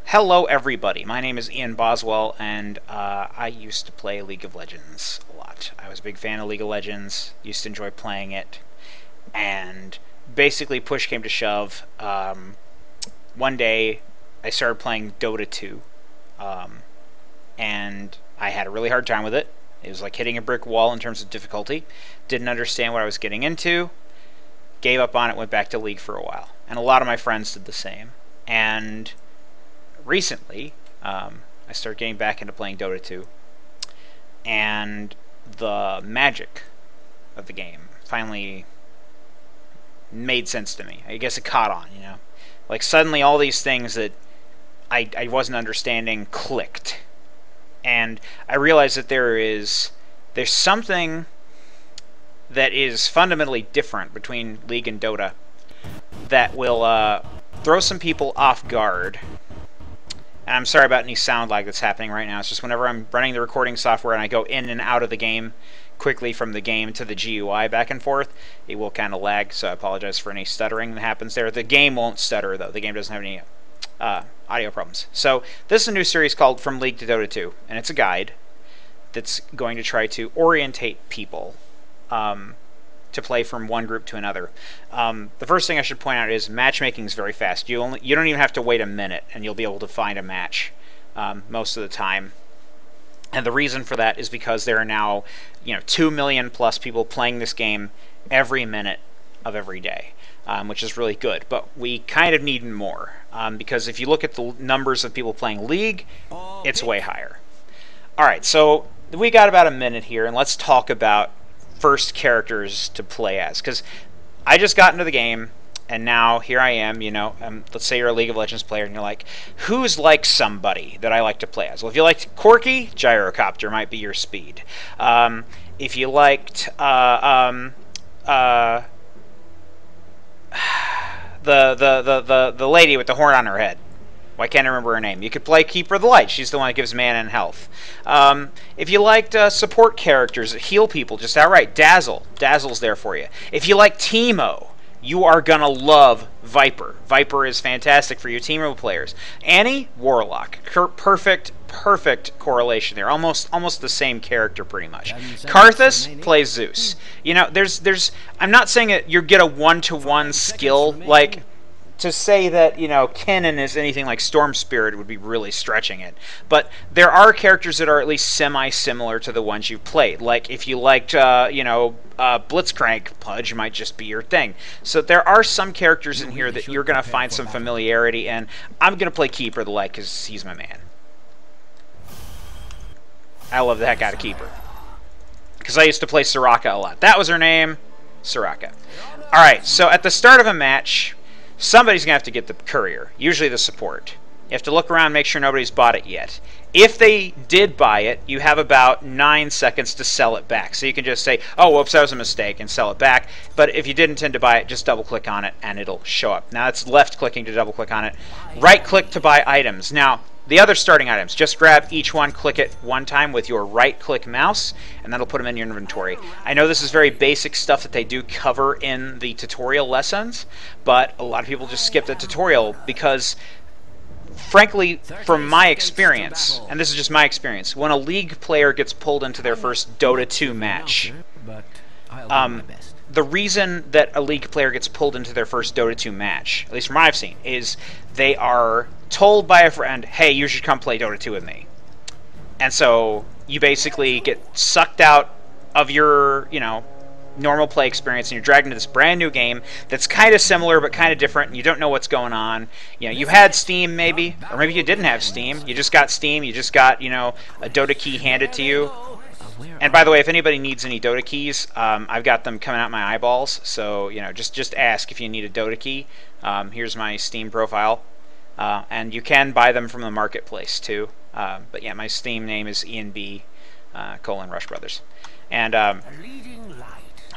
Hello everybody, my name is Ian Boswell, and I used to play League of Legends a lot. I was a big fan of League of Legends, used to enjoy playing it, and basically push came to shove. One day I started playing Dota 2, and I had a really hard time with it. It was like hitting a brick wall in terms of difficulty. Didn't understand what I was getting into, gave up on it, went back to League for a while. And a lot of my friends did the same. And recently, I started getting back into playing Dota 2, and the magic of the game finally made sense to me. I guess it caught on, you know? Like, suddenly all these things that I wasn't understanding clicked. And I realized that there's something that is fundamentally different between League and Dota that will throw some people off guard. And I'm sorry about any sound lag that's happening right now. It's just whenever I'm running the recording software and I go in and out of the game quickly from the game to the GUI back and forth, it will kind of lag, so I apologize for any stuttering that happens there. The game won't stutter, though. The game doesn't have any audio problems. So this is a new series called From League to Dota 2, and it's a guide that's going to try to orientate people to play from one group to another. The first thing I should point out is matchmaking is very fast. You don't even have to wait a minute, and you'll be able to find a match most of the time. And the reason for that is because there are now, 2 million plus people playing this game every minute of every day, which is really good. But we kind of need more, because if you look at the numbers of people playing League, it's way higher. All right, so we got about a minute here, and let's talk about first characters to play as, because I just got into the game, and now here I am, let's say you're a League of Legends player, and you're like, who's like somebody that I like to play as? Well, if you liked Corki, Gyrocopter might be your speed. If you liked the lady with the horn on her head, I can't remember her name. You could play Keeper of the Light. She's the one that gives mana and health. If you liked support characters that heal people just outright, Dazzle. Dazzle's there for you. If you like Teemo, you are going to love Viper. Viper is fantastic for you Teemo players. Annie, Warlock. Perfect correlation there. Almost the same character pretty much. Karthus plays Zeus. I'm not saying that you get a one-to-one skill, like, to say that, Kennen is anything like Storm Spirit would be really stretching it. But there are characters that are at least semi-similar to the ones you've played. Like, if you liked, Blitzcrank, Pudge might just be your thing. So there are some characters in here that you're going to find some familiarity in. I'm going to play Keeper of the Light because he's my man. I love the heck out of Keeper, because I used to play Soraka a lot. That was her name, Soraka. Alright, so at the start of a match, somebody's going to have to get the courier, usually the support. You have to look around, make sure nobody's bought it yet. If they did buy it, you have about 9 seconds to sell it back. So you can just say, oh, whoops, that was a mistake, and sell it back. But if you did intend to buy it, just double-click on it, and it'll show up. Now, it's left-clicking to double-click on it. Right-click to buy items. Now, the other starting items, just grab each one, click it one time with your right-click mouse, and that'll put them in your inventory. I know this is very basic stuff that they do cover in the tutorial lessons, but a lot of people just skip the tutorial because, frankly, from my experience, and this is just my experience, when a League player gets pulled into their first Dota 2 match, the reason that a League player gets pulled into their first Dota 2 match, at least from what I've seen, is they are told by a friend, hey, you should come play Dota 2 with me. And so you basically get sucked out of your, normal play experience, and you're dragged into this brand new game that's kind of similar but kind of different, and you don't know what's going on. You had Steam maybe, or maybe you didn't have Steam. You just got Steam, you just got, a Dota key handed to you. And by the way, if anybody needs any Dota keys, I've got them coming out my eyeballs, so, just ask if you need a Dota key. Here's my Steam profile. And you can buy them from the marketplace too. But yeah, my Steam name is Ian B. Rush Brothers. And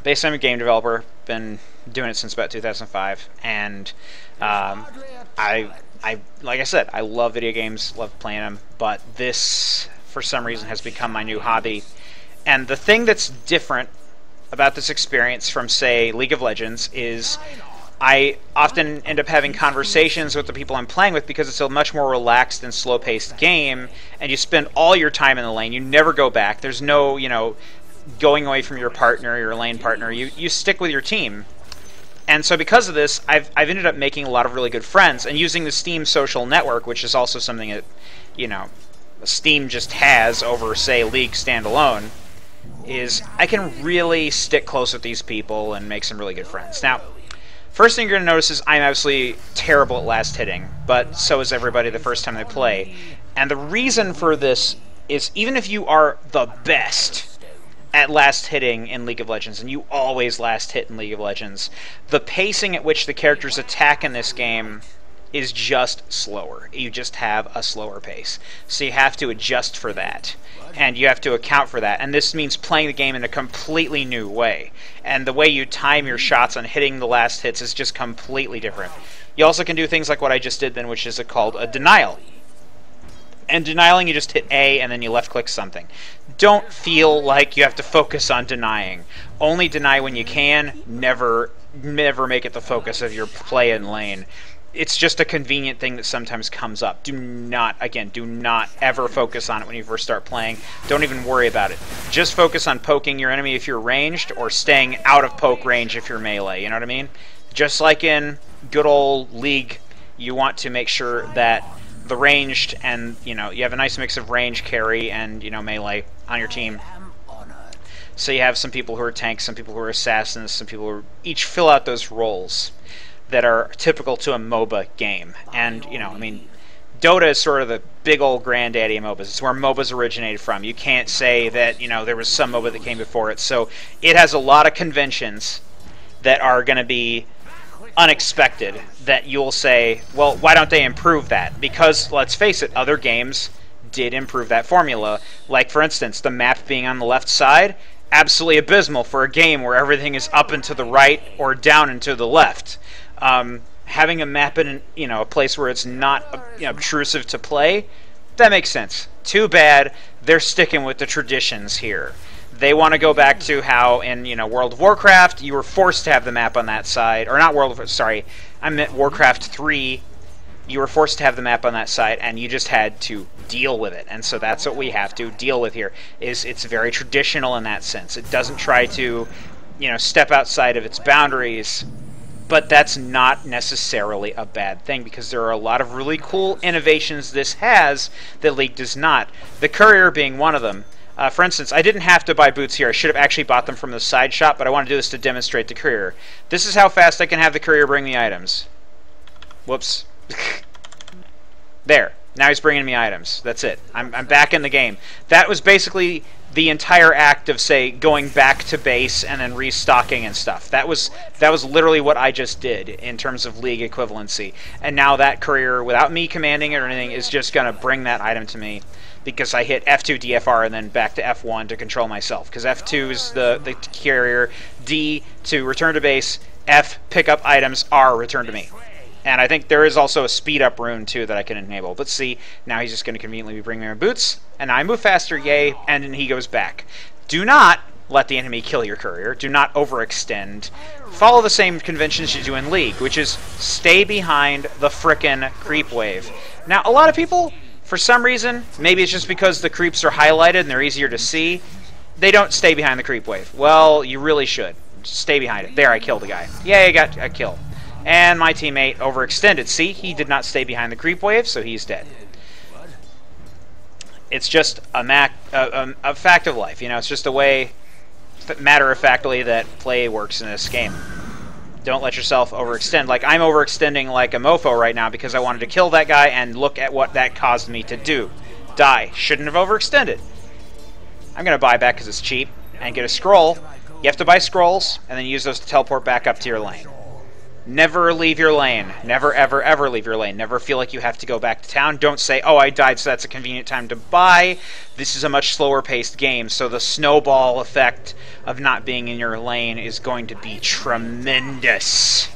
basically I'm a game developer. Been doing it since about 2005. And I like I said, I love video games, love playing them. But this, for some reason, has become my new hobby. And the thing that's different about this experience from, say, League of Legends is I often end up having conversations with the people I'm playing with because it's a much more relaxed and slow-paced game, and you spend all your time in the lane. You never go back. There's no, you know, going away from your partner, your lane partner. You stick with your team. And so because of this, I've ended up making a lot of really good friends, and using the Steam social network, which is also something that, you know, Steam just has over, say, League standalone, is I can really stick close with these people and make some really good friends. Now, first thing you're going to notice is I'm absolutely terrible at last hitting, but so is everybody the first time they play. And the reason for this is even if you are the best at last hitting in League of Legends, and you always last hit in League of Legends, the pacing at which the characters attack in this game is just slower. You just have a slower pace. So you have to adjust for that, and you have to account for that. And this means playing the game in a completely new way. And the way you time your shots on hitting the last hits is just completely different. You also can do things like what I just did then, which is called a denial. And denying, you just hit A and then you left click something. Don't feel like you have to focus on denying. Only deny when you can. Never make it the focus of your play in lane. It's just a convenient thing that sometimes comes up. Do not ever focus on it when you first start playing. Don't even worry about it. Just focus on poking your enemy if you're ranged, or staying out of poke range if you're melee. You know what I mean? Just like in good old League, you want to make sure that the ranged and, you know, you have a nice mix of range, carry, and, you know, melee on your team. So you have some people who are tanks, some people who are assassins, some people who each fill out those roles that are typical to a MOBA game. And, you know, I mean, Dota is sort of the big old granddaddy of MOBAs. It's where MOBAs originated from. You can't say that, you know, there was some MOBA that came before it. So it has a lot of conventions that are going to be unexpected, that you'll say, well, why don't they improve that? Because, let's face it, other games did improve that formula. Like, for instance, the map being on the left side, absolutely abysmal for a game where everything is up and to the right or down and to the left. Having a map in, you know, a place where it's not, you know, obtrusive to play, that makes sense. Too bad they're sticking with the traditions here. They want to go back to how in, you know, World of Warcraft you were forced to have the map on that side, or not World of, sorry, I meant Warcraft 3. You were forced to have the map on that side, and you just had to deal with it. And so that's what we have to deal with here. It's very traditional in that sense. It doesn't try to, you know, step outside of its boundaries. But that's not necessarily a bad thing, because there are a lot of really cool innovations this has that League does not. The Courier being one of them. For instance, I didn't have to buy boots here. I should have actually bought them from the side shop, but I want to do this to demonstrate the Courier. This is how fast I can have the Courier bring the items. Whoops. There. Now he's bringing me items. That's it. I'm back in the game. That was basically the entire act of, say, going back to base and then restocking and stuff. That was literally what I just did in terms of League equivalency. And now that Courier, without me commanding it or anything, is just going to bring that item to me, because I hit F2 DFR and then back to F1 to control myself. Because F2 is the carrier, D to return to base, F pick up items, R return to me. And I think there is also a speed up rune too that I can enable. But see, now he's just going to conveniently be bringing me my boots, and I move faster, yay, and then he goes back. Do not let the enemy kill your Courier. Do not overextend. Follow the same conventions you do in League, which is stay behind the frickin' creep wave. Now, a lot of people, for some reason, maybe it's just because the creeps are highlighted and they're easier to see, they don't stay behind the creep wave. Well, you really should. Stay behind it. There, I killed the guy. Yay, I got a kill. And my teammate overextended. See, he did not stay behind the creep wave, so he's dead. It's just a fact of life. You know, it's just a way, matter-of-factly, that play works in this game. Don't let yourself overextend. Like, I'm overextending like a mofo right now because I wanted to kill that guy, and look at what that caused me to do. Die. Shouldn't have overextended. I'm going to buy back because it's cheap, and get a scroll. You have to buy scrolls, and then use those to teleport back up to your lane. Never leave your lane. Never, ever, ever leave your lane. Never feel like you have to go back to town. Don't say, oh, I died, so that's a convenient time to buy. This is a much slower-paced game, so the snowball effect of not being in your lane is going to be tremendous.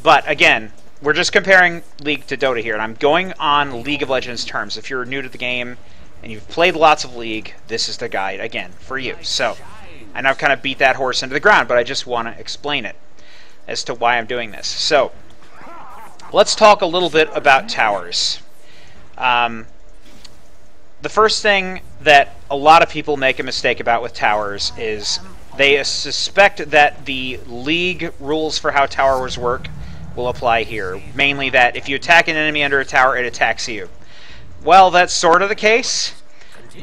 But, again, we're just comparing League to Dota here, and I'm going on League of Legends terms. If you're new to the game and you've played lots of League, this is the guide, again, for you. So, I know I've kind of beat that horse into the ground, but I just want to explain it. as to why I'm doing this. So, let's talk a little bit about towers. The first thing that a lot of people make a mistake about with towers is they suspect that the league rules for how towers work will apply here. Mainly that if you attack an enemy under a tower, it attacks you. Well, that's sort of the case,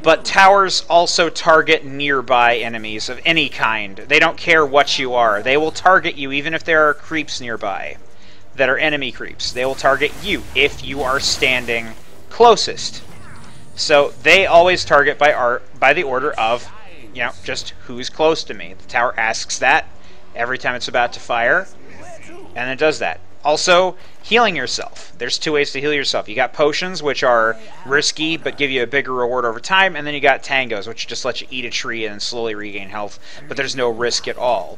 but towers also target nearby enemies of any kind. They don't care what you are. They will target you even if there are creeps nearby that are enemy creeps. They will target you if you are standing closest. So they always target by the order of, you know, just who's close to me. The tower asks that every time it's about to fire, and it does that. Also, healing yourself. There's two ways to heal yourself. You got potions, which are risky but give you a bigger reward over time, and then you got tangos, which just let you eat a tree and slowly regain health, but there's no risk at all.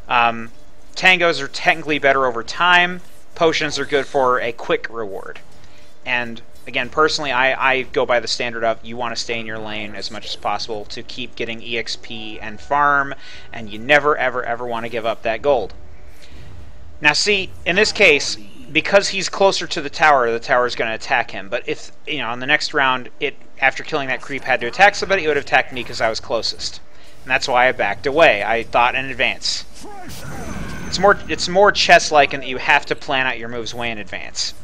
Tangos are technically better over time. Potions are good for a quick reward. And again, personally, I go by the standard of you want to stay in your lane as much as possible to keep getting EXP and farm, and you never, ever, ever want to give up that gold. Now see, in this case, because he's closer to the tower is going to attack him. But if, you know, on the next round, after killing that creep had to attack somebody, it would have attacked me because I was closest. And that's why I backed away. I thought in advance. It's more chess-like in that you have to plan out your moves way in advance.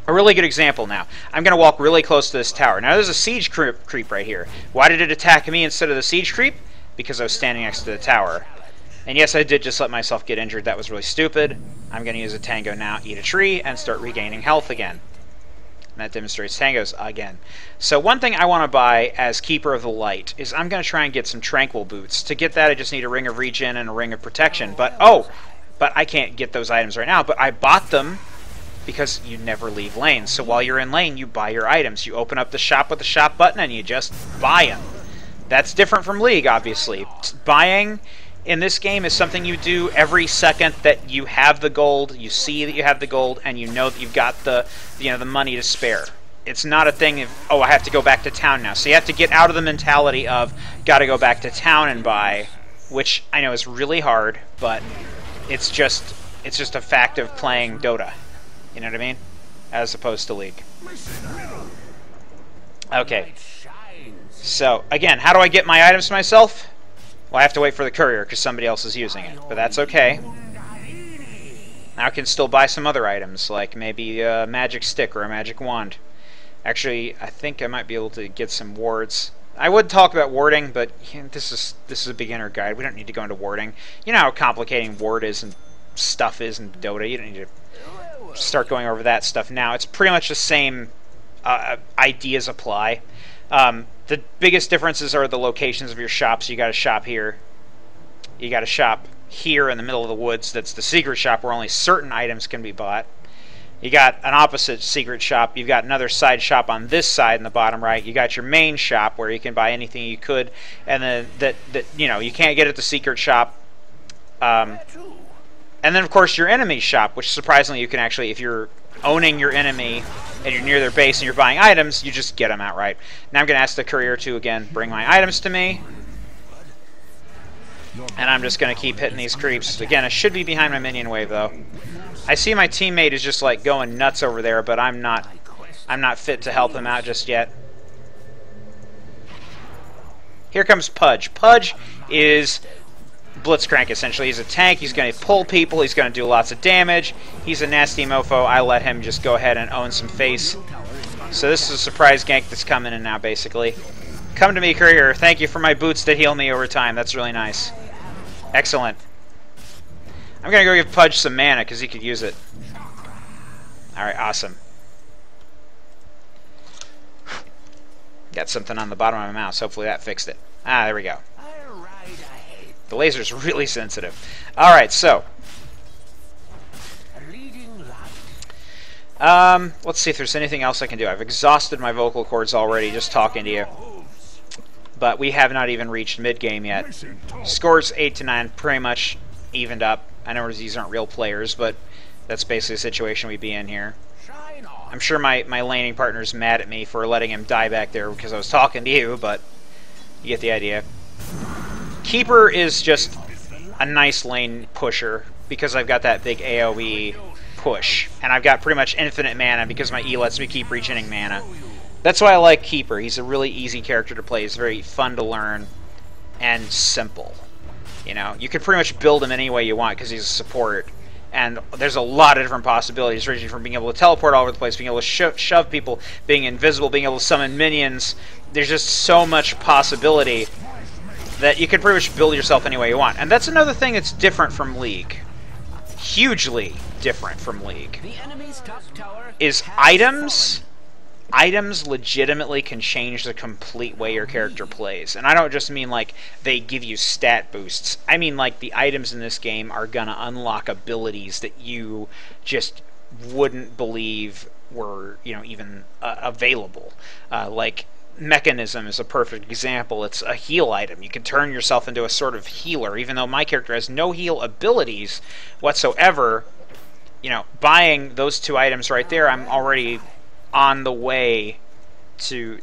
A really good example now. I'm going to walk really close to this tower. Now there's a siege creep right here. Why did it attack me instead of the siege creep? Because I was standing next to the tower. And yes, I did just let myself get injured. That was really stupid. I'm going to use a tango now, eat a tree, and start regaining health again. And that demonstrates tangos again. So one thing I want to buy as Keeper of the Light is I'm going to try and get some Tranquil Boots. To get that, I just need a Ring of Regen and a Ring of Protection. But I can't get those items right now. But I bought them because you never leave lane. So while you're in lane, you buy your items. You open up the shop with the shop button and you just buy them. That's different from League, obviously. Buying in this game is something you do every second that you have the gold, you see that you have the gold, and you know that you've got the money to spare. It's not a thing of, oh, I have to go back to town now. So you have to get out of the mentality of, gotta go back to town and buy, which I know is really hard, but it's just a fact of playing Dota. You know what I mean? As opposed to League. Okay. So, again, how do I get my items to myself? Well, I have to wait for the courier because somebody else is using it, but that's okay. Now I can still buy some other items, like maybe a magic stick or a magic wand. Actually, I think I might be able to get some wards. I would talk about warding, but this is a beginner guide. We don't need to go into warding. You know how complicating ward is and stuff is in Dota. You don't need to start going over that stuff now. It's pretty much the same ideas apply. The biggest differences are the locations of your shops. You got a shop here. You got a shop here in the middle of the woods. That's the secret shop where only certain items can be bought. You got an opposite secret shop. You've got another side shop on this side in the bottom right. You got your main shop where you can buy anything you could, and then that you know you can't get at the secret shop. And then of course your enemy shop, which surprisingly you can actually, if you're owning your enemy and you're near their base and you're buying items, you just get them outright. Now I'm going to ask the courier to, again, bring my items to me. And I'm just going to keep hitting these creeps. Again, I should be behind my minion wave, though. I see my teammate is just, like, going nuts over there, but I'm not fit to help him out just yet. Here comes Pudge. Pudge is Blitzcrank, essentially. He's a tank. He's going to pull people. He's going to do lots of damage. He's a nasty mofo. I let him just go ahead and own some face. So this is a surprise gank that's coming in now, basically. Come to me, courier. Thank you for my boots that heal me over time. That's really nice. Excellent. I'm going to go give Pudge some mana because he could use it. Alright, awesome. Got something on the bottom of my mouse. Hopefully that fixed it. Ah, there we go. The laser's really sensitive. Alright, so. Let's see if there's anything else I can do. I've exhausted my vocal cords already just talking to you. But we have not even reached mid-game yet. Scores 8-9, pretty much evened up. I know these aren't real players, but that's basically the situation we'd be in here. I'm sure my laning partner's mad at me for letting him die back there because I was talking to you, but you get the idea. Keeper is just a nice lane pusher. because I've got that big AoE push, and I've got pretty much infinite mana because my E lets me keep regening mana. That's why I like Keeper. He's a really easy character to play. He's very fun to learn and simple. You know, you can pretty much build him any way you want because he's a support. And there's a lot of different possibilities, ranging from being able to teleport all over the place, being able to shove people, being invisible, being able to summon minions. There's just so much possibility that you can pretty much build yourself any way you want. And that's another thing that's different from League. Hugely different from League. Is items. Items legitimately can change the complete way your character plays. And I don't just mean like they give you stat boosts. I mean like the items in this game are gonna unlock abilities that you just wouldn't believe were, you know, even available. Like Mechanism is a perfect example. It's a heal item. You can turn yourself into a sort of healer, even though my character has no heal abilities whatsoever. You know, buying those two items right there, I'm already on the way to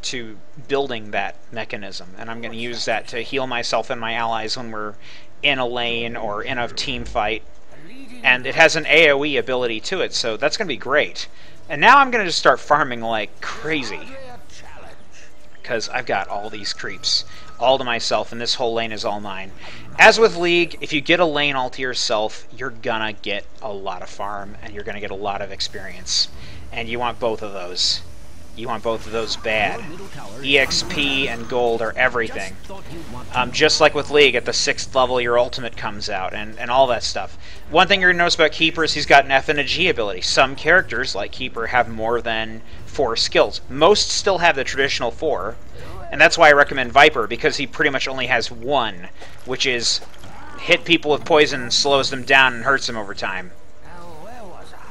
building that mechanism, and I'm going to use that to heal myself and my allies when we're in a lane or in a team fight. And it has an AoE ability to it, so that's going to be great. And now I'm going to just start farming like crazy, because I've got all these creeps all to myself, and this whole lane is all mine. As with League, if you get a lane all to yourself, you're gonna get a lot of farm, and you're gonna get a lot of experience. And you want both of those. You want both of those bad. EXP and gold are everything. Just like with League, at the 6th level your ultimate comes out, and all that stuff. One thing you're going to notice about Keeper is he's got an F and a G ability. Some characters, like Keeper, have more than 4 skills. Most still have the traditional 4, and that's why I recommend Viper, because he pretty much only has 1, which is hit people with poison, slows them down, and hurts them over time.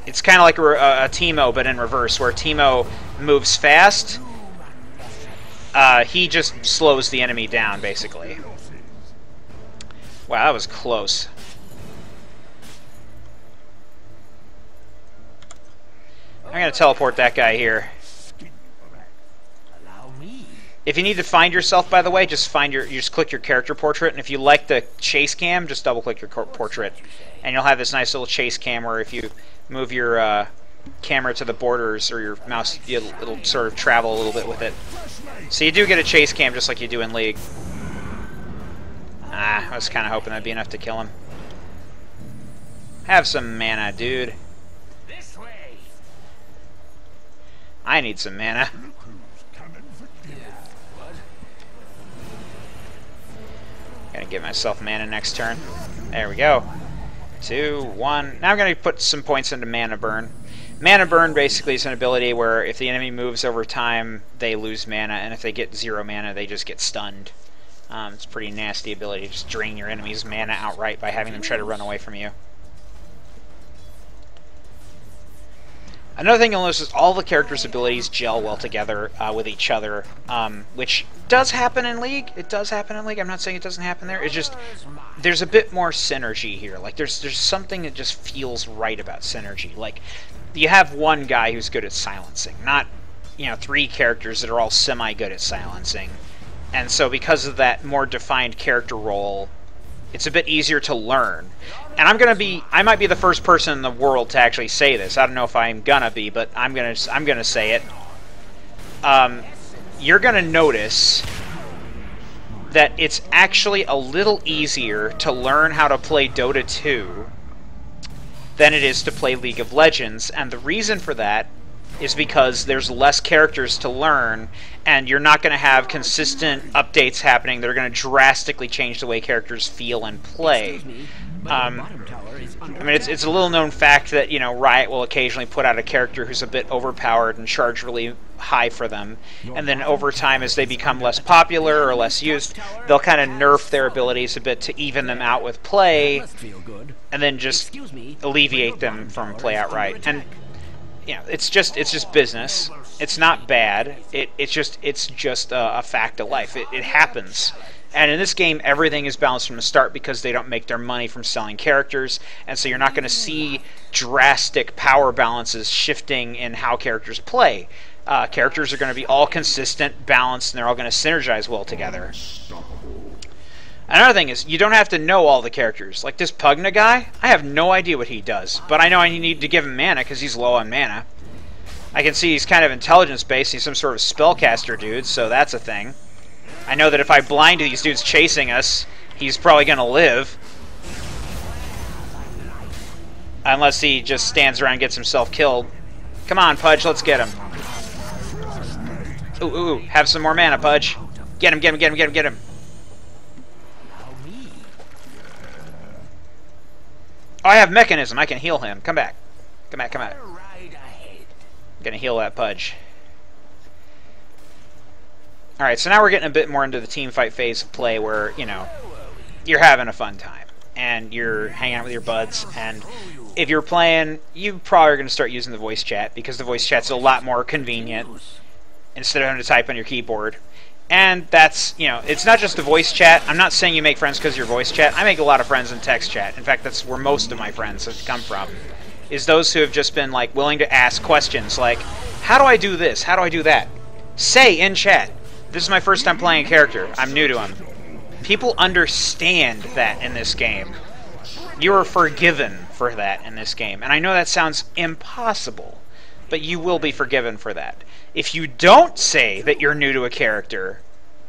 It's kind of like a Teemo, but in reverse, where Teemo moves fast. He just slows the enemy down, basically. Wow, that was close. I'm going to teleport that guy here. If you need to find yourself, by the way, just click your character portrait, and if you like the chase cam, just double-click your portrait, and you'll have this nice little chase cam where if you move your camera to the borders or your mouse, it'll sort of travel a little bit with it. So you do get a chase cam just like you do in League. I was kind of hoping that'd be enough to kill him. Have some mana, dude. I need some mana. Gotta get myself mana next turn. There we go. 2, 1. Now I'm going to put some points into Mana Burn. Mana Burn basically is an ability where if the enemy moves over time, they lose mana, and if they get 0 mana, they just get stunned. It's a pretty nasty ability to just drain your enemy's mana outright by having them try to run away from you. Another thing you'll notice is all the characters' abilities gel well together with each other, which does happen in League. It does happen in League. I'm not saying it doesn't happen there. It's just there's a bit more synergy here. Like there's something that just feels right about synergy. Like you have one guy who's good at silencing, not 3 characters that are all semi-good at silencing. And so because of that more defined character role, it's a bit easier to learn. And I might be the first person in the world to actually say this. I don't know if I'm gonna be, but I'm gonna say it. You're gonna notice that it's actually a little easier to learn how to play Dota 2 than it is to play League of Legends, and the reason for that is because there's less characters to learn, and you're not going to have consistent updates happening that are going to drastically change the way characters feel and play. I mean, it's a little-known fact that, Riot will occasionally put out a character who's a bit overpowered and charge really high for them, and then over time, as they become less popular or less used, they'll kind of nerf their abilities a bit to even them out with play, and then just alleviate them from play outright. And it's just business. It's not bad. It's just a fact of life. It happens. And in this game, everything is balanced from the start because they don't make their money from selling characters, and so you're not going to see drastic power balances shifting in how characters play. Characters are going to be all consistent, balanced, and they're all going to synergize well together. Another thing is, you don't have to know all the characters. Like this Pugna guy, I have no idea what he does, but I know I need to give him mana because he's low on mana. I can see he's kind of intelligence-based. He's some sort of spellcaster dude, so that's a thing. I know that if I blind these dudes chasing us, he's probably going to live. Unless he just stands around and gets himself killed. Come on, Pudge, let's get him. Ooh, have some more mana, Pudge. Get him, get him, get him, get him, get him. Oh, I have mechanism. I can heal him. Come back. Come back, come back. I'm gonna heal that Pudge. Alright, so now we're getting a bit more into the team fight phase of play where, you know, you're having a fun time. And you're hanging out with your buds. And if you're playing, you probably are going to start using the voice chat because the voice chat's a lot more convenient instead of having to type on your keyboard. And that's, you know, it's not just the voice chat. I'm not saying you make friends because of your voice chat. I make a lot of friends in text chat. In fact, that's where most of my friends have come from. Is those who have just been, like, willing to ask questions like, how do I do this? How do I do that? Say in chat, this is my first time playing a character. I'm new to him. People understand that in this game. You are forgiven for that in this game. And I know that sounds impossible, but you will be forgiven for that. If you don't say that you're new to a character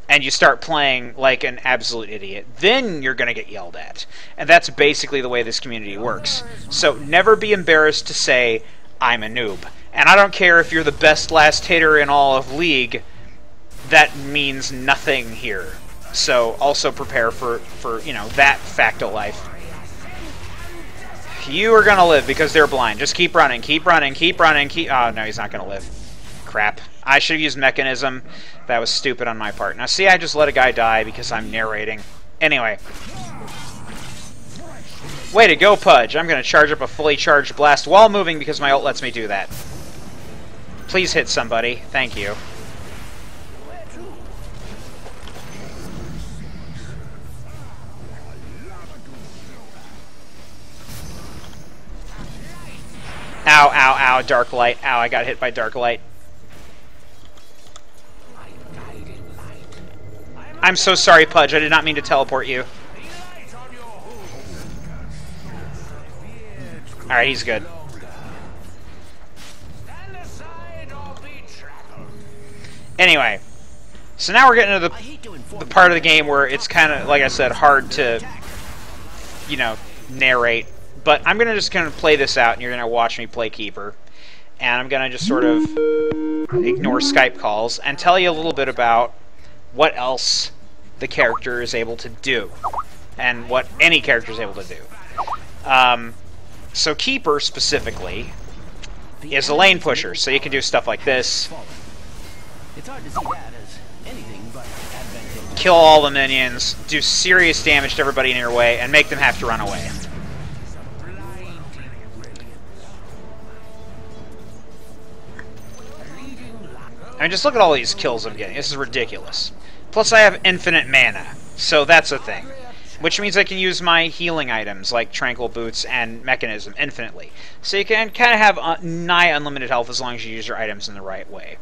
and you start playing like an absolute idiot, then you're going to get yelled at. And that's basically the way this community works. So never be embarrassed to say, I'm a noob. And I don't care if you're the best last hitter in all of League, that means nothing here. So also prepare for you know, that fact of life. You are going to live because they're blind. Just keep running, keep running, keep running, keep... Oh, no, he's not going to live. Crap. I should have used mechanism. That was stupid on my part. Now, see, I just let a guy die because I'm narrating. Anyway. Way to go, Pudge. I'm going to charge up a fully charged blast while moving because my ult lets me do that. Please hit somebody. Thank you. Ow, ow, ow, dark light. Ow, I got hit by dark light. I'm so sorry, Pudge. I did not mean to teleport you. Alright, he's good. Anyway. So now we're getting into the part of the game where it's kind of, like I said, hard to, you know, narrate. But I'm just going to play this out, and you're going to watch me play Keeper. And I'm going to just sort of ignore Skype calls and tell you a little bit about what else the character is able to do. And what any character is able to do. So Keeper, specifically, is a lane pusher. So you can do stuff like this. It's hard to see that as anything but advantageous. Kill all the minions, do serious damage to everybody in your way, and make them have to run away. I mean, just look at all these kills I'm getting. This is ridiculous. Plus, I have infinite mana, so that's a thing. Which means I can use my healing items, like Tranquil Boots and Mechanism, infinitely. So you can kind of have nigh unlimited health as long as you use your items in the right way.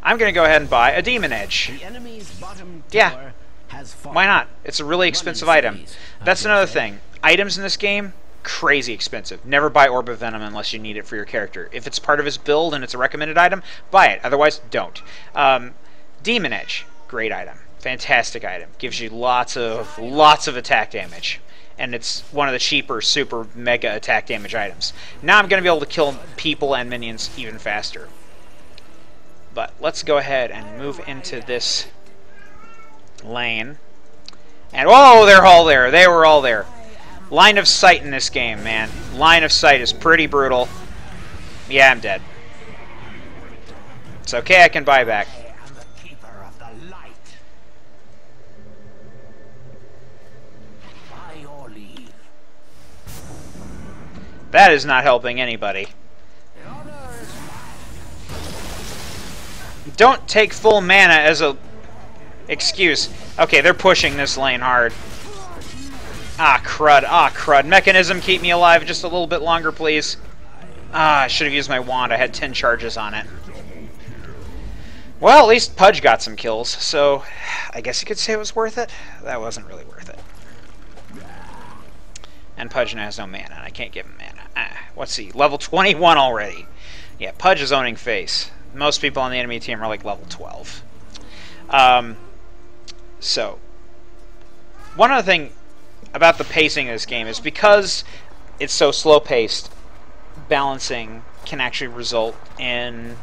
I'm going to go ahead and buy a Demon Edge. The enemy's bottom Yeah, tower has fallen. why not? It's a really expensive item. That's another thing. Items in this game, crazy expensive. Never buy Orb of Venom unless you need it for your character. If it's part of his build and it's a recommended item, buy it. Otherwise, don't. Demon Edge, great item. Fantastic item. Gives you lots of attack damage. And it's one of the cheaper, super, mega attack damage items. Now I'm going to be able to kill people and minions even faster. But let's go ahead and move into this lane. And, whoa, they're all there. They were all there. Line of sight in this game, man. Line of sight is pretty brutal. Yeah, I'm dead. It's okay, I can buy back. That is not helping anybody. Don't take full mana as a excuse. Okay, they're pushing this lane hard. Ah, crud. Ah, crud. Mechanism, keep me alive just a little bit longer, please. Ah, I should have used my wand. I had 10 charges on it. Well, at least Pudge got some kills, so I guess you could say it was worth it. That wasn't really worth it. And Pudge now has no mana, and I can't give him mana. Let's see, level 21 already. Yeah, Pudge is owning face. Most people on the enemy team are like level 12. So, one other thing about the pacing of this game is because it's so slow-paced, balancing can actually result in,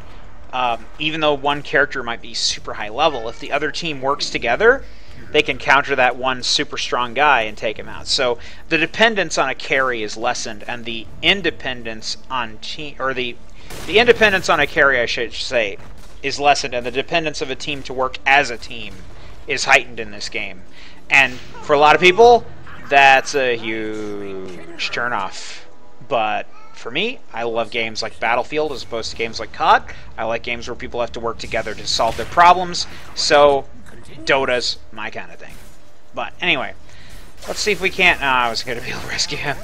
even though one character might be super high level, if the other team works together, they can counter that one super strong guy and take him out. So the dependence on a carry is lessened, and the independence on the independence on a carry, I should say, is lessened, and the dependence of a team to work as a team is heightened in this game. And for a lot of people, that's a huge turnoff. But for me, I love games like Battlefield as opposed to games like COD. I like games where people have to work together to solve their problems. So Dota's my kind of thing. But anyway, let's see if we can't... I was going to be able to rescue him.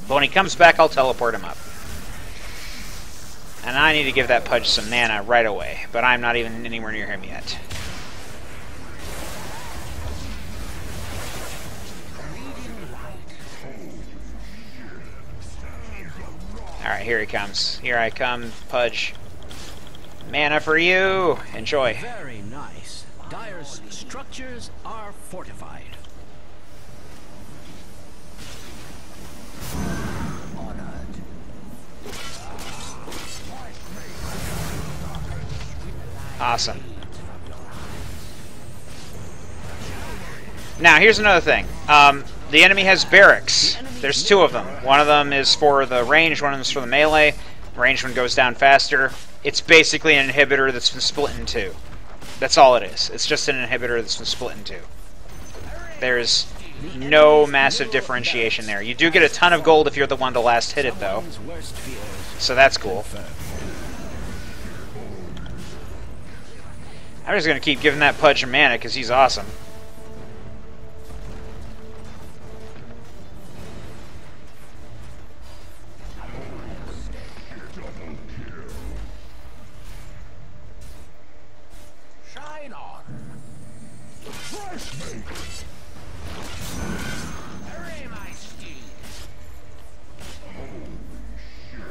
But when he comes back, I'll teleport him up. And I need to give that Pudge some mana right away. But I'm not even anywhere near him yet. Alright, here he comes. Here I come, Pudge. Mana for you! Enjoy. Very nice. Dire's structures are fortified. Awesome. Now, here's another thing. The enemy has barracks. There's two of them. One of them is for the range, one of them is for the melee. The ranged one goes down faster. It's basically an inhibitor that's been split in two. That's all it is. It's just an inhibitor that's been split in two. There's no massive differentiation there. You do get a ton of gold if you're the one to last hit it, though. So that's cool. I'm just going to keep giving that Pudge mana because he's awesome.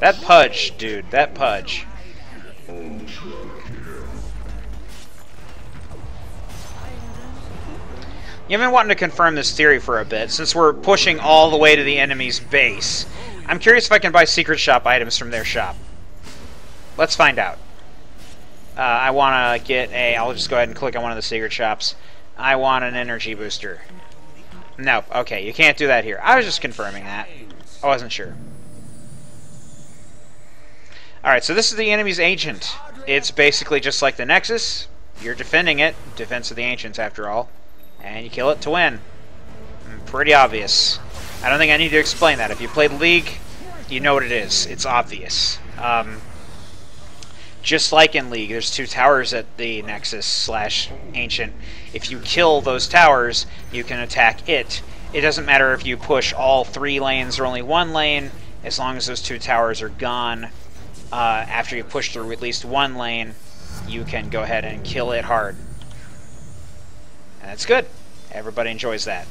That Pudge, dude, that Pudge. You've been wanting to confirm this theory for a bit, since we're pushing all the way to the enemy's base. I'm curious if I can buy secret shop items from their shop. Let's find out. I want to get a... I'll just go ahead and click on one of the secret shops. I want an energy booster. No, okay, you can't do that here. I was just confirming that. I wasn't sure. Alright, so this is the enemy's Ancient. It's basically just like the Nexus. You're defending it. Defense of the Ancients, after all. And you kill it to win. Pretty obvious. I don't think I need to explain that. If you played League, you know what it is. It's obvious. Just like in League, there's two towers at the Nexus / Ancient. If you kill those towers, you can attack it. It doesn't matter if you push all 3 lanes or only 1 lane, as long as those 2 towers are gone. After you push through at least 1 lane, you can go ahead and kill it hard. And that's good. Everybody enjoys that.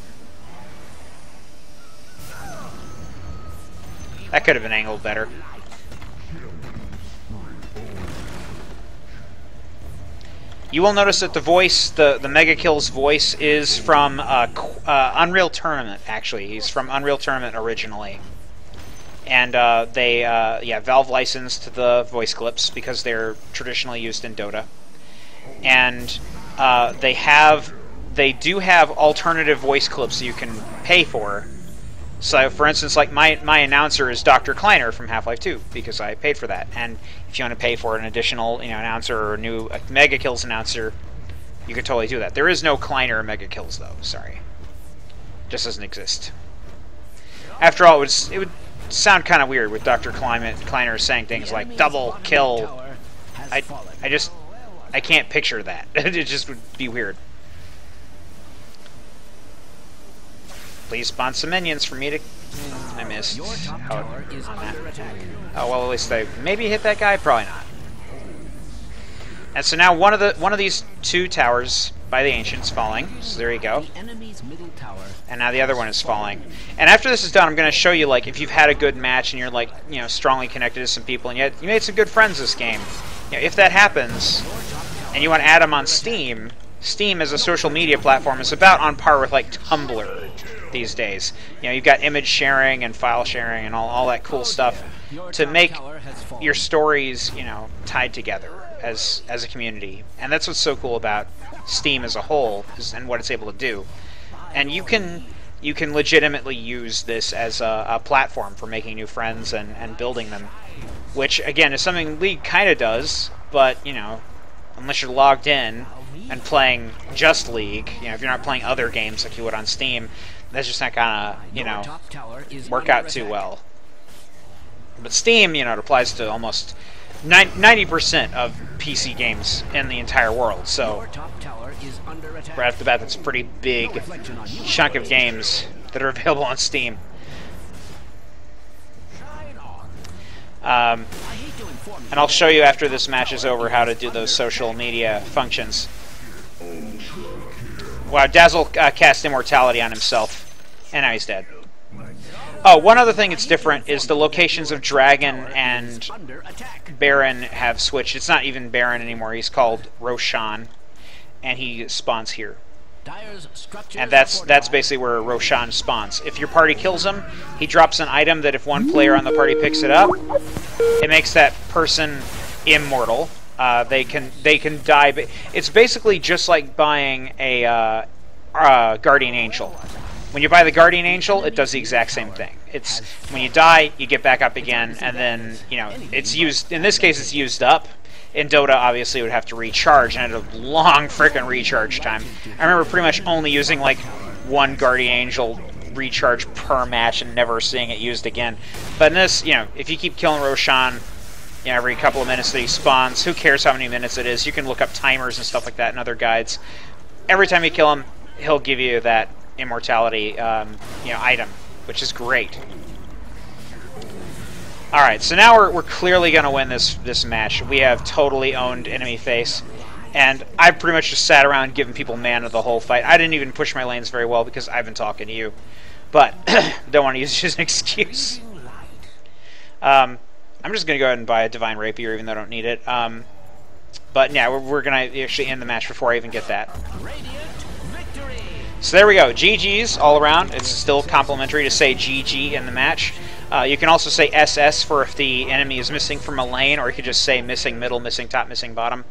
That could have been angled better. You will notice that the voice, the Mega Kill's voice, is from Unreal Tournament, actually. He's from Unreal Tournament originally. And Valve licensed the voice clips because they're traditionally used in Dota. And they do have alternative voice clips you can pay for. So, for instance, like my announcer is Dr. Kleiner from Half-Life 2 because I paid for that. And if you want to pay for an additional, announcer or a new Mega Kills announcer, you could totally do that. There is no Kleiner Mega Kills though. Sorry, just doesn't exist. After all, it would sound kind of weird with Dr. Kleiner saying things like double kill. I can't picture that. It just would be weird. Please spawn some minions for me to... I missed. Oh, well, at least I maybe hit that guy. Probably not. And so now one of these 2 towers by the Ancients falling. So there you go. The enemy's middle tower. And now the other one is falling. And after this is done, I'm going to show you, like, if you've had a good match and you're, like, you know, strongly connected to some people and you made some good friends this game. You know, if that happens and you want to add them on Steam, Steam as a social media platform is about on par with, like, Tumblr these days. You know, you've got image sharing and file sharing and all that cool stuff to make your stories, you know, tied together as a community. And that's what's so cool about Steam as a whole and what it's able to do. And you can legitimately use this as a platform for making new friends and building them, which again is something League kind of does, but you know, unless you're logged in and playing just League, you know, if you're not playing other games like you would on Steam, that's just not gonna, you know, work out too well. But Steam, you know, it applies to almost 90% of PC games in the entire world, so right off the bat, that's a pretty big chunk of games that are available on Steam. And I'll show you after this match is over how to do those social media functions. Wow, Dazzle cast Immortality on himself, and now he's dead. Oh, one other thing that's different is the locations of Dragon and Baron have switched. It's not even Baron anymore. He's called Roshan, and he spawns here. And that's basically where Roshan spawns. If your party kills him, he drops an item that if one player on the party picks it up, it makes that person immortal. They can die. It's basically just like buying a Guardian Angel. When you buy the Guardian Angel, it does the exact same thing. It's when you die, you get back up again, and then, you know, it's used. In this case, it's used up. In Dota, obviously, it would have to recharge, and it had a long frickin' recharge time. I remember pretty much only using like one Guardian Angel recharge per match and never seeing it used again. But in this, you know, if you keep killing Roshan, you know, every couple of minutes that he spawns, who cares how many minutes it is? You can look up timers and stuff like that in other guides. Every time you kill him, he'll give you that immortality, you know, item, which is great. All right, so now we're clearly going to win this match. We have totally owned enemy face, and I pretty much just sat around giving people mana the whole fight. I didn't even push my lanes very well because I've been talking to you, but don't want to use it as an excuse. I'm just going to go ahead and buy a Divine Rapier, even though I don't need it. But yeah, we're going to actually end the match before I even get that. So there we go. GG's all around. It's still complimentary to say GG in the match. You can also say SS for if the enemy is missing from a lane, or you could just say missing middle, missing top, missing bottom.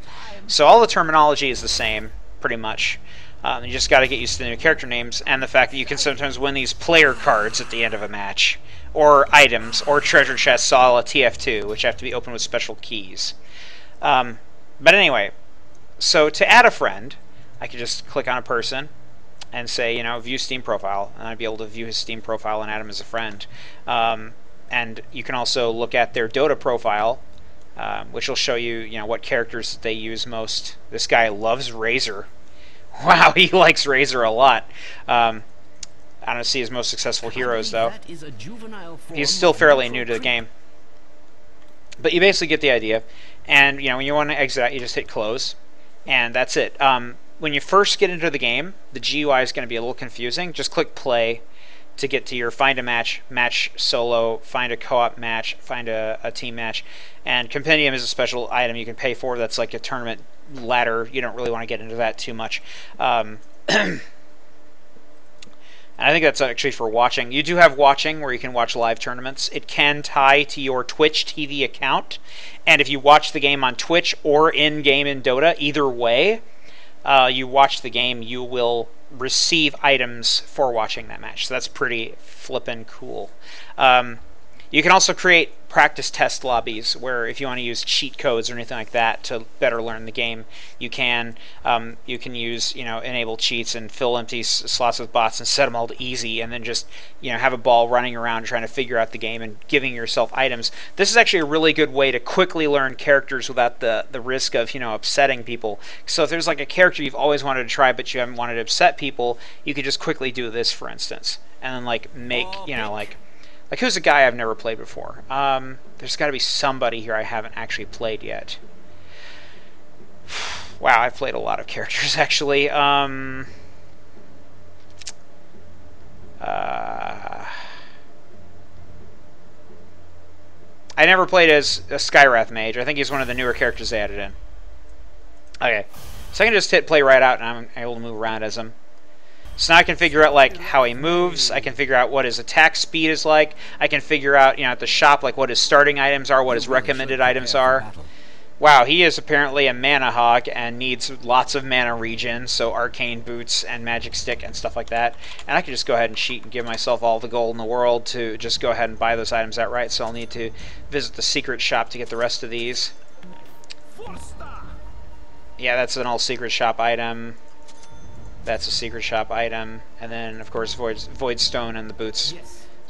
So all the terminology is the same, pretty much. You just got to get used to the new character names and the fact that you can sometimes win these player cards at the end of a match, or items, or treasure chests a la TF2, which have to be opened with special keys. But anyway, so to add a friend, I could just click on a person and say, you know, view Steam profile, and I'd be able to view his Steam profile and add him as a friend. And you can also look at their Dota profile, which will show you, you know, what characters they use most. This guy loves Razor. Wow, he likes Razor a lot. I don't see his most successful heroes, though. He's still fairly new to the game. But you basically get the idea. And, you know, when you want to exit out, you just hit close. And that's it. When you first get into the game, the GUI is going to be a little confusing. Just click play to get to your find a match, match solo, find a co-op match, find a team match. And Compendium is a special item you can pay for. That's like a tournament ladder. You don't really want to get into that too much. And I think that's actually for watching. You do have watching where you can watch live tournaments. It can tie to your Twitch TV account. And if you watch the game on Twitch or in-game in Dota, either way, you watch the game, you will receive items for watching that match. So that's pretty flippin' cool. You can also create practice test lobbies where if you want to use cheat codes or anything like that to better learn the game, you can. You can use, you know, enable cheats and fill empty slots with bots and set them all to easy, and then just, you know, have a ball running around trying to figure out the game and giving yourself items. This is actually a really good way to quickly learn characters without the risk of, you know, upsetting people. So if there's like a character you've always wanted to try but you haven't wanted to upset people, you could just quickly do this, for instance, and then like make, you know, like who's a guy I've never played before? There's got to be somebody here I haven't actually played yet. Wow, Wow, I've played a lot of characters, actually. I never played as a Skywrath mage. I think he's one of the newer characters they added in. Okay, so I can just hit play right out, and I'm able to move around as him. So now I can figure out like how he moves. I can figure out what his attack speed is like. I can figure out, at the shop, like what his starting items are, what his recommended items are. Wow, he is apparently a mana hog and needs lots of mana regen, so arcane boots and magic stick and stuff like that. And I can just go ahead and cheat and give myself all the gold in the world to just go ahead and buy those items outright. So I'll need to visit the secret shop to get the rest of these. Yeah, that's an all secret shop item. That's a secret shop item. And then, of course, Void Stone and the boots.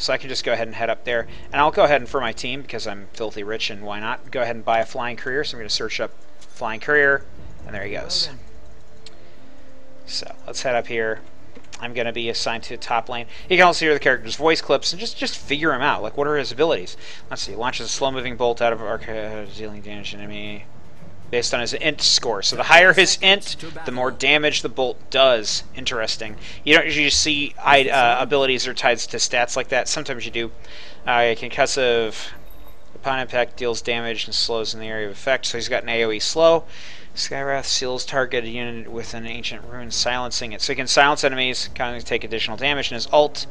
So I can just go ahead and head up there. And I'll go ahead and for my team, because I'm filthy rich and why not, go ahead and buy a Flying Courier. So I'm going to search up Flying Courier, and there he goes. So let's head up here. I'm going to be assigned to top lane. You can also hear the character's voice clips and just figure him out. Like, what are his abilities? Let's see. Launches a slow-moving bolt out of arc, dealing damage to enemy based on his int score. So the higher his int, the more damage the bolt does. Interesting. You don't usually see abilities are tied to stats like that. Sometimes you do. Concussive upon impact deals damage and slows in the area of effect. So he's got an AoE slow. Skywrath seals targeted unit with an ancient rune, silencing it. So he can silence enemies, kind of take additional damage. And his ult,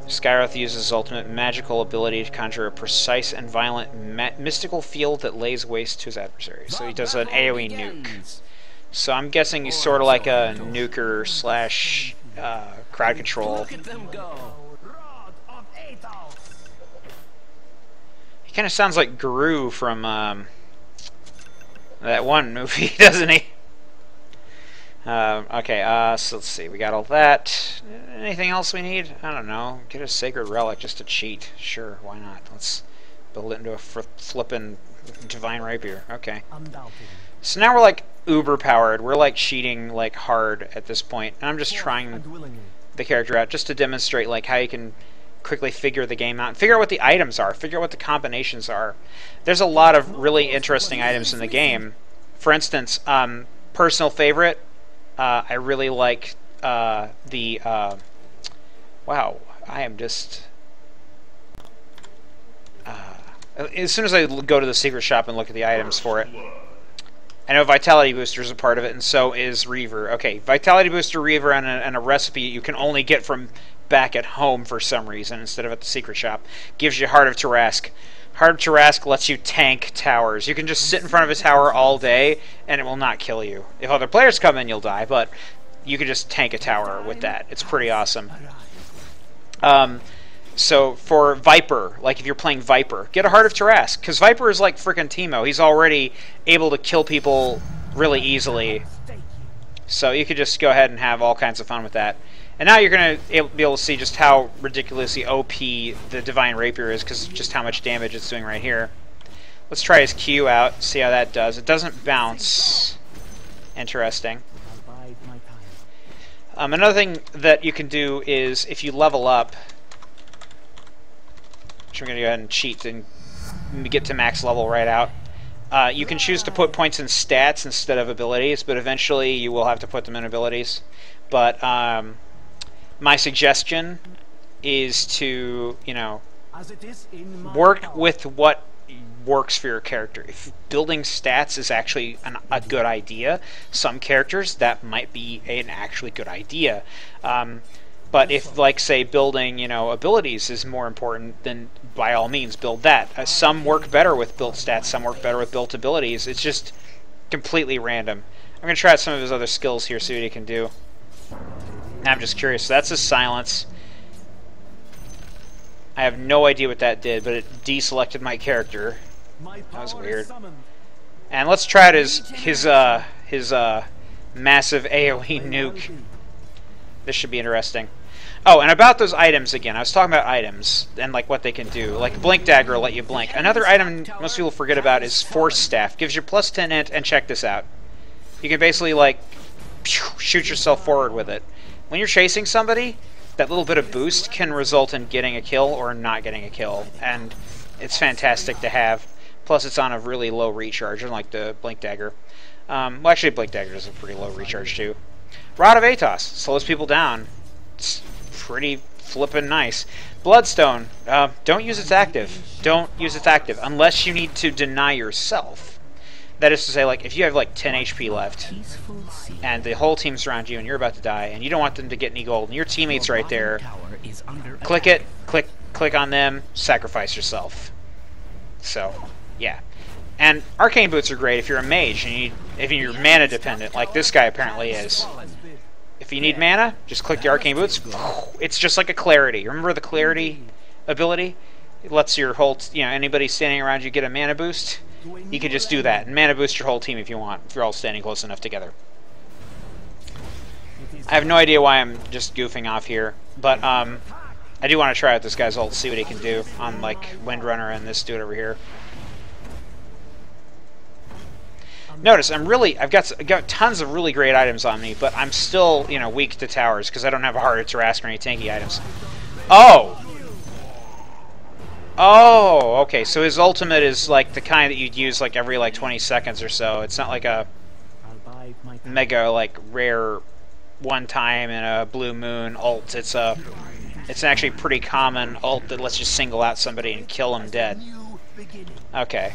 Skywrath uses his ultimate magical ability to conjure a precise and violent mystical field that lays waste to his adversary. So he does an AoE nuke. So I'm guessing he's sort of like a nuker slash crowd control. He kind of sounds like Guru from that one movie, doesn't he? Okay, so let's see. We got all that. Anything else we need? I don't know. Get a sacred relic just to cheat. Sure, why not? Let's build it into a flippin' divine rapier. Okay. So now we're like uber powered. We're like cheating like hard at this point. And I'm just trying the character out just to demonstrate like how you can quickly figure the game out and figure out what the items are, figure out what the combinations are. There's a lot of really interesting items in the game. For instance, personal favorite, I really like wow, I am just as soon as I go to the secret shop and look at the items for it, I know Vitality Booster is a part of it, and so is Reaver. Okay, Vitality Booster, Reaver, and a recipe you can only get from back at home for some reason instead of at the secret shop. Gives you Heart of Tarask. Heart of Tarask lets you tank towers. You can just sit in front of a tower all day and it will not kill you. If other players come in, you'll die, but you can just tank a tower with that. It's pretty awesome. So for Viper, like if you're playing Viper, get a Heart of Tarask, because Viper is like freaking Teemo. He's already able to kill people really easily. So you could just go ahead and have all kinds of fun with that. And now you're going to be able to see just how ridiculously OP the Divine Rapier is, because just how much damage it's doing right here. Let's try his Q out, see how that does. It doesn't bounce. Interesting. Another thing that you can do is, if you level up, which I'm going to go ahead and cheat and get to max level right out, you can choose to put points in stats instead of abilities, but eventually you will have to put them in abilities. But my suggestion is to, work with what works for your character. If building stats is actually a good idea, some characters that might be an actually good idea. But if, like, say, building, abilities is more important, then by all means build that. Some work better with built stats, some work better with built abilities. It's just completely random. I'm going to try out some of his other skills here, see what he can do. I'm just curious. So that's his silence. I have no idea what that did, but it deselected my character. That was weird. And let's try out his massive AoE nuke. This should be interesting. Oh, and about those items again. I was talking about items and like what they can do. Like Blink Dagger will let you blink. Another item most people forget about is Force Staff. Gives you plus 10 int, and check this out. You can basically like shoot yourself forward with it. When you're chasing somebody, that little bit of boost can result in getting a kill or not getting a kill, and it's fantastic to have. Plus, it's on a really low recharge, unlike the Blink Dagger. Well, actually, Blake Dagger does a pretty low recharge, too. Rod of Atos slows people down. It's pretty flippin' nice. Bloodstone, don't use its active. Don't use its active unless you need to deny yourself. That is to say, like, if you have like 10 HP left and the whole team's around you and you're about to die and you don't want them to get any gold and your teammate's right there, click it, click on them, sacrifice yourself. So, yeah. And arcane boots are great if you're a mage and if you're mana dependent, like this guy apparently is. If you need mana, just click the arcane boots. It's just like a clarity. Remember the clarity ability? It lets your whole, anybody standing around you get a mana boost. You could just do that and mana boost your whole team if you want, if you're all standing close enough together. I have no idea why I'm just goofing off here, but I do want to try out this guy's ult, see what he can do on like Windrunner and this dude over here. Notice I've got tons of really great items on me, but I'm still weak to towers because I don't have a Heart of Tarrasque or any tanky items. Oh, okay. So his ultimate is like the kind that you'd use like every like 20 seconds or so. It's not like a mega like rare one time in a blue moon ult. It's an actually pretty common ult that lets you single out somebody and kill them dead. Okay.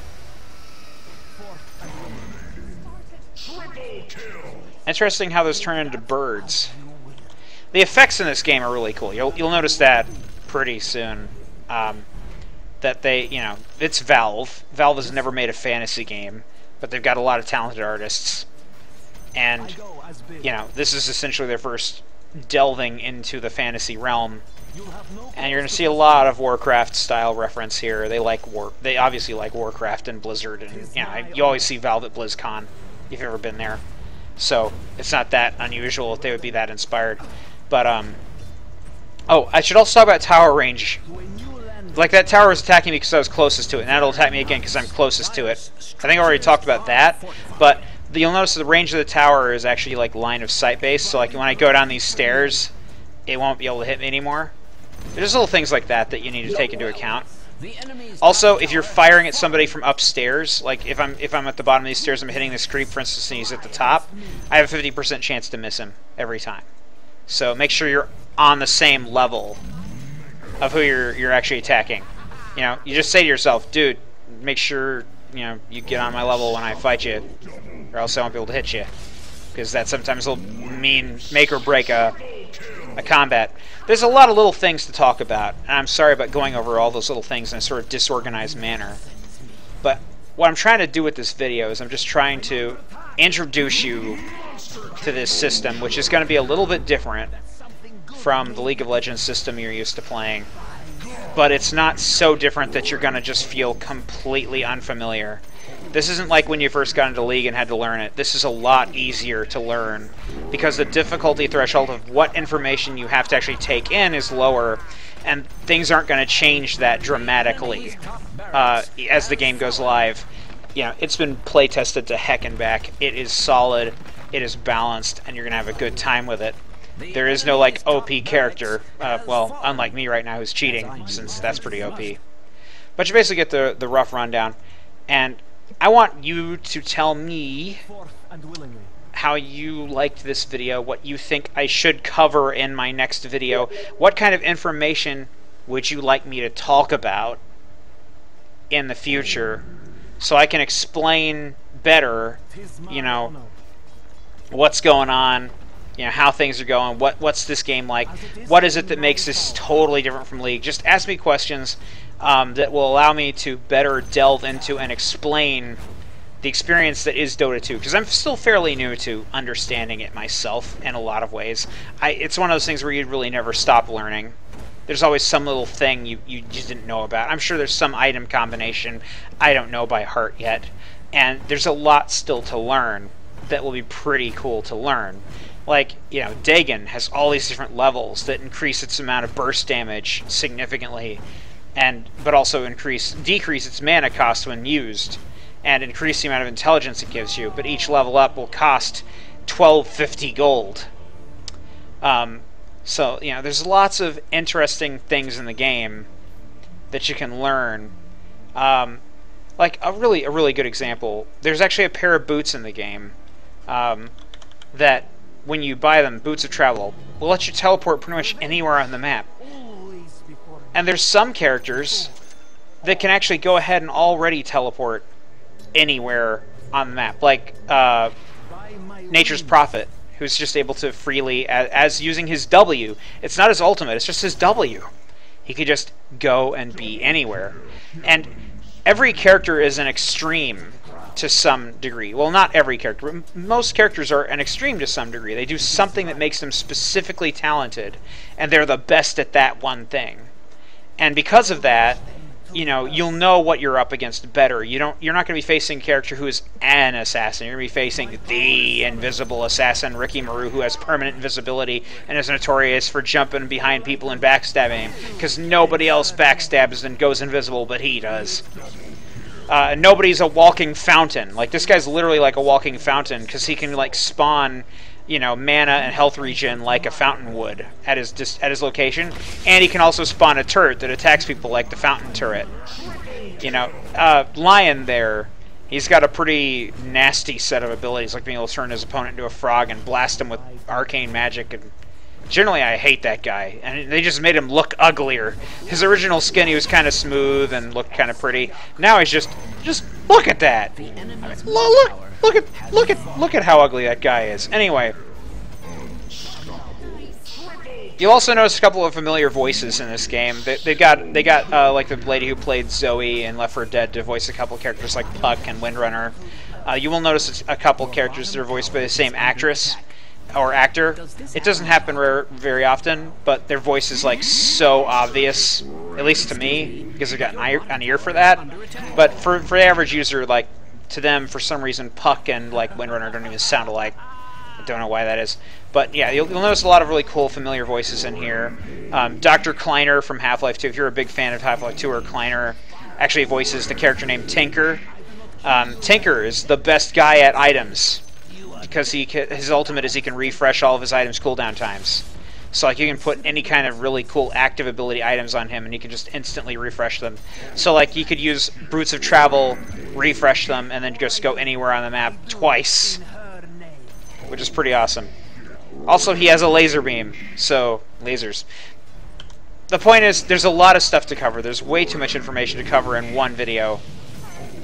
Interesting how those turn into birds. The effects in this game are really cool. You'll notice that pretty soon. That they, it's Valve. Valve has never made a fantasy game, but they've got a lot of talented artists. And, this is essentially their first delving into the fantasy realm. And you're going to see a lot of Warcraft-style reference here. They obviously like Warcraft and Blizzard, and you always see Valve at BlizzCon if you've ever been there. So it's not that unusual if they would be that inspired. But oh, I should also talk about tower range. Like that tower was attacking me because I was closest to it, and that'll attack me again because I'm closest to it. I think I already talked about that, but you'll notice the range of the tower is actually like line of sight based. So like when I go down these stairs, it won't be able to hit me anymore. There's little things like that that you need to take into account. Also, if you're firing at somebody from upstairs, like if I'm at the bottom of these stairs, I'm hitting this creep, for instance, and he's at the top, I have a 50% chance to miss him every time. So make sure you're on the same level of who you're actually attacking. You just say to yourself, dude, make sure you get on my level when I fight you, or else I won't be able to hit you, because that sometimes will mean make or break a combat. There's a lot of little things to talk about, and I'm sorry about going over all those little things in a sort of disorganized manner. But what I'm trying to do with this video is I'm just trying to introduce you to this system, which is going to be a little bit different from the League of Legends system you're used to playing. But it's not so different that you're going to just feel completely unfamiliar. This isn't like when you first got into League and had to learn it. This is a lot easier to learn because the difficulty threshold of what information you have to actually take in is lower, and things aren't going to change that dramatically as the game goes live. It's been play tested to heck and back. It is solid, it is balanced, and you're going to have a good time with it. There is no like OP character, well, unlike me right now who's cheating, since that's pretty OP. But you basically get the rough rundown, and I want you to tell me how you liked this video, what you think I should cover in my next video, what kind of information would you like me to talk about in the future, so I can explain better, what's going on, how things are going, what's this game like, what is it that makes this totally different from League. Just ask me questions that will allow me to better delve into and explain the experience that is Dota 2, because I'm still fairly new to understanding it myself in a lot of ways. It's one of those things where you'd really never stop learning. There's always some little thing you just didn't know about. I'm sure there's some item combination I don't know by heart yet, and there's a lot still to learn that will be pretty cool to learn. Like, Dagon has all these different levels that increase its amount of burst damage significantly, but also decrease its mana cost when used, and increase the amount of intelligence it gives you. But each level up will cost 1250 gold. So there's lots of interesting things in the game that you can learn. Like a really good example. There's actually a pair of boots in the game that when you buy them, Boots of Travel, will let you teleport pretty much anywhere on the map. And there's some characters that can actually go ahead and already teleport anywhere on the map, like Nature's Prophet, who's just able to freely, as using his W. It's not his ultimate, it's just his W. He could just go and be anywhere. And every character is an extreme to some degree. Well, not every character, but most characters are an extreme to some degree. They do something that makes them specifically talented, and they're the best at that one thing. And because of that, you know, you'll know what you're up against better. You're not going to be facing a character who is an assassin. You're going to be facing the invisible assassin, Ricky Maru, who has permanent invisibility and is notorious for jumping behind people and backstabbing, because nobody else backstabs and goes invisible, but he does. Nobody's a walking fountain. Like, this guy's literally like a walking fountain, because he can, like, spawn, you know, mana and health regen like a fountain would at his location, and he can also spawn a turret that attacks people like the fountain turret. You know, Lion there, he's got a pretty nasty set of abilities, like being able to turn his opponent into a frog and blast him with arcane magic. And generally, I hate that guy, and they just made him look uglier. His original skin, he was kind of smooth and looked kind of pretty. Now he's just look at that. I mean, look at how ugly that guy is. Anyway, you'll also notice a couple of familiar voices in this game. They got like the lady who played Zoe in Left 4 Dead to voice a couple characters like Puck and Windrunner. You will notice a couple characters that are voiced by the same actress or actor. It doesn't happen very often, but their voice is like so obvious, at least to me, because I've got an ear for that. But for the average user, like, to them, for some reason, Puck and like Windrunner don't even sound alike. I don't know why that is. But yeah, you'll notice a lot of really cool familiar voices in here. Dr. Kleiner from Half-Life 2, if you're a big fan of Half-Life 2, or Kleiner actually voices the character named Tinker. Tinker is the best guy at items, because his ultimate is he can refresh all of his items' cooldown times. So like you can put any kind of really cool active ability items on him and he can just instantly refresh them. So like you could use Boots of Travel, refresh them, and then just go anywhere on the map twice, which is pretty awesome. Also, he has a laser beam, so lasers. The point is, there's a lot of stuff to cover. There's way too much information to cover in one video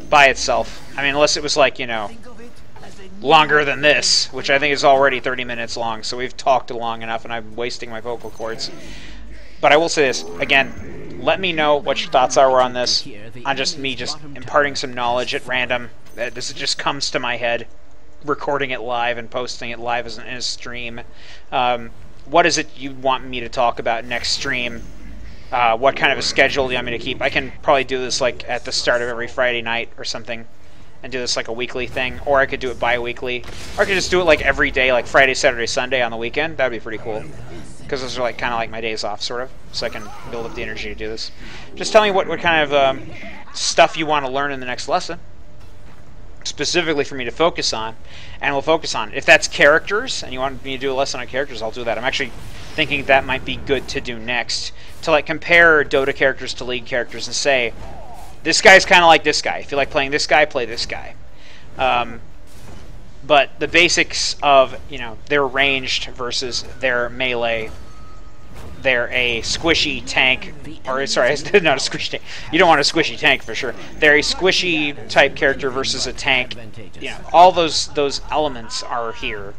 by itself. I mean, unless it was like, you know, longer than this, which I think is already 30 minutes long, so we've talked long enough and I'm wasting my vocal cords. But I will say this, again, let me know what your thoughts are on this, on just me just imparting some knowledge at random. This just comes to my head, recording it live and posting it live in a stream. What is it you want me to talk about next stream? What kind of a schedule do you want me to keep? I can probably do this like at the start of every Friday night or something, and do this like a weekly thing, or I could do it bi-weekly, or I could just do it like every day, like Friday, Saturday, Sunday on the weekend. That'd be pretty cool, because those are like kind of like my days off, sort of, so I can build up the energy to do this. Just tell me what kind of stuff you want to learn in the next lesson, specifically for me to focus on, and we'll focus on it. If that's characters, and you want me to do a lesson on characters, I'll do that. I'm actually thinking that might be good to do next, to like compare Dota characters to League characters and say, this guy's kind of like this guy. If you like playing this guy, play this guy. But the basics of, you know, their ranged versus their melee, they're a squishy tank, or sorry, not a squishy tank. You don't want a squishy tank for sure. They're a squishy type character versus a tank. You know, all those elements are here.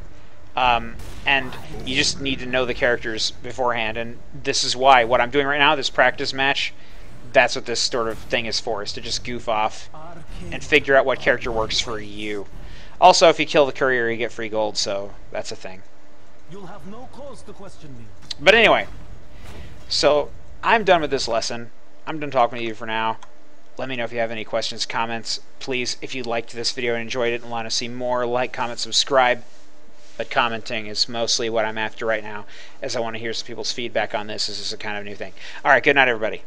And you just need to know the characters beforehand, and this is why what I'm doing right now, this practice match, that's what this sort of thing is for, is to just goof off and figure out what character works for you. Also, if you kill the courier, you get free gold, so that's a thing. You'll have no cause to question me. But anyway, so I'm done with this lesson. I'm done talking to you for now. Let me know if you have any questions, comments. Please, if you liked this video and enjoyed it and want to see more, like, comment, subscribe. But commenting is mostly what I'm after right now, as I want to hear some people's feedback on this. This is a kind of new thing. Alright, good night, everybody.